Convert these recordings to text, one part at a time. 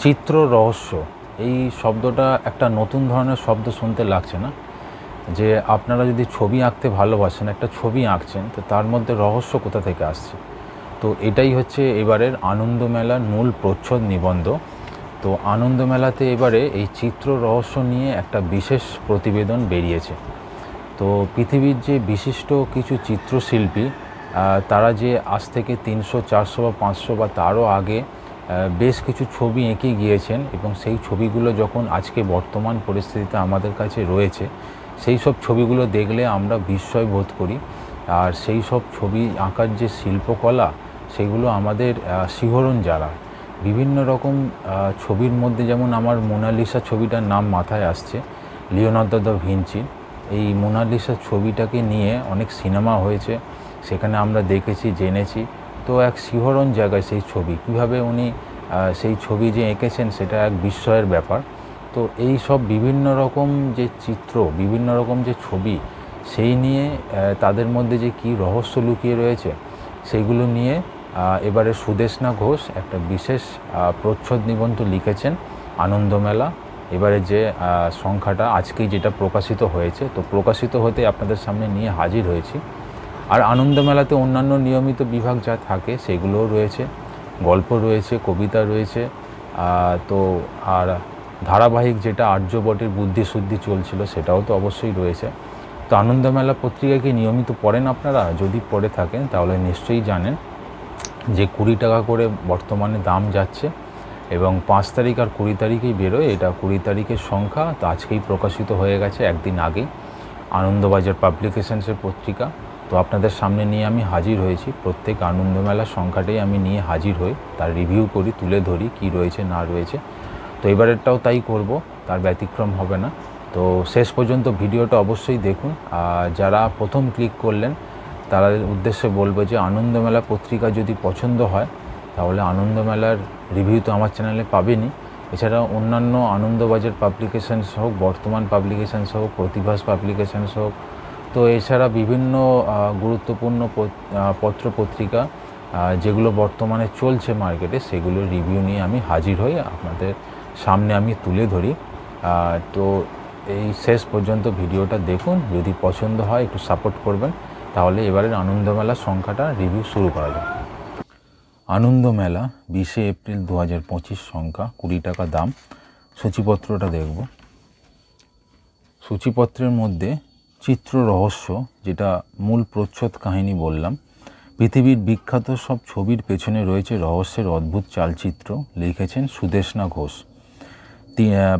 চিত্র রহস্য এই শব্দটা একটা নতুন ধরনের শব্দ শুনতে লাগছে না? যে আপনারা যদি ছবি আঁকতে ভালোবাসেন, একটা ছবি আঁকছেন, তো তার মধ্যে রহস্য কোথা থেকে আসছে? তো এটাই হচ্ছে এবারের আনন্দ মেলার মূল প্রচ্ছদ নিবন্ধ। তো আনন্দ মেলাতে এবারে এই চিত্র রহস্য নিয়ে একটা বিশেষ প্রতিবেদন বেরিয়েছে। তো পৃথিবীর যে বিশিষ্ট কিছু চিত্রশিল্পী তারা যে আজ থেকে 300, 400 বা 500 বা তারও আগে বেশ কিছু ছবি এঁকে গিয়েছেন, এবং সেই ছবিগুলো যখন আজকে বর্তমান পরিস্থিতিতে আমাদের কাছে রয়েছে, সেই সব ছবিগুলো দেখলে আমরা বিস্ময় বোধ করি। আর সেই সব ছবি আঁকার যে শিল্পকলা, সেগুলো আমাদের শিহরণ জাগায়। বিভিন্ন রকম ছবির মধ্যে যেমন আমার মোনালিসা ছবিটার নাম মাথায় আসছে, লিওনার্দো দা ভিঞ্চি। এই মোনালিসা ছবিটাকে নিয়ে অনেক সিনেমা হয়েছে, সেখানে আমরা দেখেছি, জেনেছি। তো এক শিহরণ জায়গায় সেই ছবি, কীভাবে উনি সেই ছবি যে এঁকেছেন সেটা এক বিস্ময়ের ব্যাপার। তো এই সব বিভিন্ন রকম যে চিত্র, বিভিন্ন রকম যে ছবি, সেই নিয়ে তাদের মধ্যে যে কী রহস্য লুকিয়ে রয়েছে, সেইগুলো নিয়ে এবারে সুদেষ্ণা ঘোষ একটা বিশেষ প্রচ্ছদ নিবন্ধ লিখেছেন আনন্দমেলা। এবারে যে সংখ্যাটা আজকেই যেটা প্রকাশিত হয়েছে, তো প্রকাশিত হতে আপনাদের সামনে নিয়ে হাজির হয়েছি। আর আনন্দমেলাতে অন্যান্য নিয়মিত বিভাগ যা থাকে সেগুলোও রয়েছে, গল্প রয়েছে, কবিতা রয়েছে, তো আর ধারাবাহিক যেটা আর্যবটের বুদ্ধিশুদ্ধি চলছিল সেটাও তো অবশ্যই রয়েছে। তো আনন্দমেলা পত্রিকা কি নিয়মিত পড়েন আপনারা? যদি পড়ে থাকেন তাহলে নিশ্চয়ই জানেন যে 20 টাকা করে বর্তমানে দাম যাচ্ছে, এবং 5 তারিখ আর 20 তারিখেই বেরোয়। এটা 20 তারিখের সংখ্যা, তো আজকেই প্রকাশিত হয়ে গেছে একদিন আগেই, আনন্দবাজার পাবলিকেশনসের পত্রিকা। তো আপনাদের সামনে নিয়ে আমি হাজির হয়েছি, প্রত্যেক আনন্দমেলার সংখ্যাটাই আমি নিয়ে হাজির হই, তার রিভিউ করি, তুলে ধরি কী রয়েছে না রয়েছে। তো এবারেরটাও তাই করব, তার ব্যতিক্রম হবে না। তো শেষ পর্যন্ত ভিডিওটা অবশ্যই দেখুন। যারা প্রথম ক্লিক করলেন তাদের উদ্দেশ্যে বলবো যে আনন্দমেলা পত্রিকা যদি পছন্দ হয় তাহলে আনন্দমেলার রিভিউ তো আমার চ্যানেলে পাবেনই। এছাড়া অন্যান্য আনন্দবাজার পাবলিকেশানস হোক, বর্তমান পাবলিকেশানস হোক, প্রতিভাস পাবলিকেশানস হোক, তো এছাড়া বিভিন্ন গুরুত্বপূর্ণ পত্র পত্রিকা যেগুলো বর্তমানে চলছে মার্কেটে, সেগুলোর রিভিউ নিয়ে আমি হাজির হই, আপনাদের সামনে আমি তুলে ধরি। তো এই শেষ পর্যন্ত ভিডিওটা দেখুন, যদি পছন্দ হয় একটু সাপোর্ট করবেন। তাহলে এবারের আনন্দমেলার সংখ্যাটা রিভিউ শুরু করা যাক। আনন্দমেলা 20শে এপ্রিল 2025, সংখ্যা 20 টাকা দাম। সূচিপত্রটা দেখব। সূচিপত্রের মধ্যে চিত্র রহস্য, যেটা মূল প্রচ্ছদ কাহিনী বললাম, পৃথিবীর বিখ্যাত সব ছবির পেছনে রয়েছে রহস্যের অদ্ভুত চালচিত্র, লিখেছেন সুদেষ্ণা ঘোষ।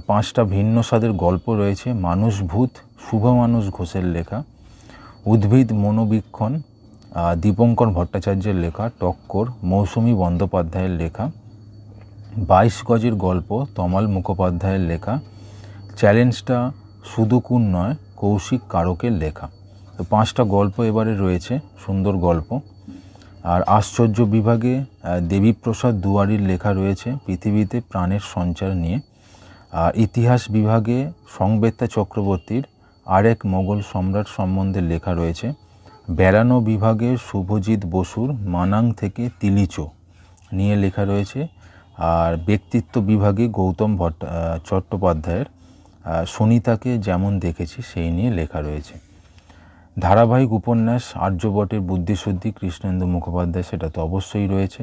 5টা ভিন্ন স্বাদের গল্প রয়েছে। মানুষ ভূত, শুভ মানুষ ঘোষের লেখা। উদ্ভিদ মনোবীক্ষণ, দীপঙ্কর ভট্টাচার্যের লেখা। টক্কর, মৌসুমী বন্দ্যোপাধ্যায়ের লেখা। 22 গজের গল্প, তমাল মুখোপাধ্যায়ের লেখা। চ্যালেঞ্জটা সুদুকুন নয়, কৌশিক কারকের লেখা। তো 5টা গল্প এবারে রয়েছে, সুন্দর গল্প। আর আশ্চর্য বিভাগে দেবীপ্রসাদ দুয়ারির লেখা রয়েছে পৃথিবীতে প্রাণের সঞ্চার নিয়ে। আর ইতিহাস বিভাগে সংবেত্তা চক্রবর্তীর আরেক মোগল সম্রাট সম্বন্ধে লেখা রয়েছে। বেড়ানো বিভাগে শুভজিৎ বসুর মানাং থেকে তিলিচো নিয়ে লেখা রয়েছে। আর ব্যক্তিত্ব বিভাগে গৌতম চট্টোপাধ্যায়ের সুনিতাকে যেমন দেখেছি সেই নিয়ে লেখা রয়েছে। ধারাবাহিক উপন্যাস আর্যবটের বুদ্ধিশুদ্ধি, কৃষ্ণেন্দু মুখোপাধ্যায়, সেটা তো অবশ্যই রয়েছে।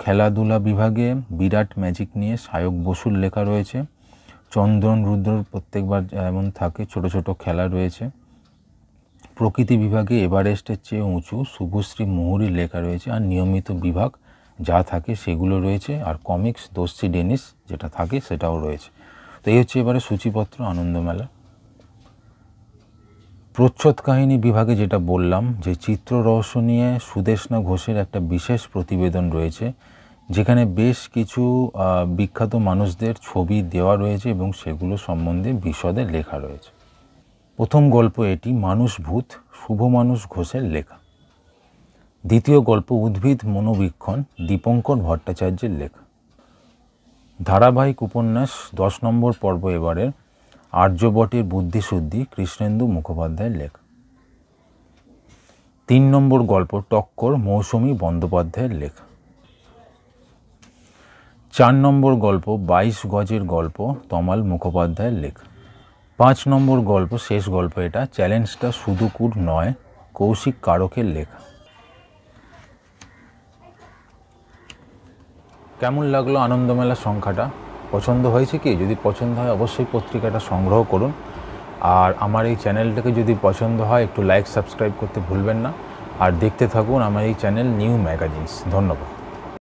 খেলাধুলা বিভাগে বিরাট ম্যাজিক নিয়ে সায়ক বসুর লেখা রয়েছে। চন্দন রুদ্রর প্রত্যেকবার যেমন থাকে ছোট ছোট খেলা রয়েছে। প্রকৃতি বিভাগে এভারেস্টের চেয়ে উঁচু, শুভশ্রী মুহুরীর লেখা রয়েছে। আর নিয়মিত বিভাগ যা থাকে সেগুলো রয়েছে। আর কমিক্স দস্যি ডেনিস যেটা থাকে সেটাও রয়েছে। তো এই হচ্ছে এবারে সূচিপত্র আনন্দমেলা। প্রচ্ছদ কাহিনী বিভাগে যেটা বললাম, যে চিত্র রহস্য নিয়ে সুদেষ্ণা ঘোষের একটা বিশেষ প্রতিবেদন রয়েছে, যেখানে বেশ কিছু বিখ্যাত মানুষদের ছবি দেওয়া রয়েছে এবং সেগুলো সম্বন্ধে বিশদে লেখা রয়েছে। প্রথম গল্প এটি, মানুষ ভূত, শুভ মানুষ ঘোষের লেখা। দ্বিতীয় গল্প উদ্ভিদ মনোবীক্ষণ, দীপঙ্কর ভট্টাচার্যের লেখা। ধারাবাহিক উপন্যাস 10 নম্বর পর্ব এবারের আর্যবটের বুদ্ধিশুদ্ধি, কৃষ্ণেন্দু মুখোপাধ্যায়ের লেখা। 3 নম্বর গল্প টক্কর, মৌসুমী বন্দ্যোপাধ্যায়ের লেখা। 4 নম্বর গল্প 22 গজের গল্প, তমাল মুখোপাধ্যায়ের লেখা। 5 নম্বর গল্প, শেষ গল্প এটা, চ্যালেঞ্জটা সুদূকুর নয়, কৌশিক কারকের লেখা। কেমন লাগলো আনন্দমেলা সংখ্যাটা? পছন্দ হয়েছে কি? যদি পছন্দ হয় অবশ্যই পত্রিকাটা সংগ্রহ করুন। আর আমার এই চ্যানেলটাকে যদি পছন্দ হয় একটু লাইক সাবস্ক্রাইব করতে ভুলবেন না। আর দেখতে থাকুন আমার এই চ্যানেল নিউ ম্যাগাজিনস। ধন্যবাদ।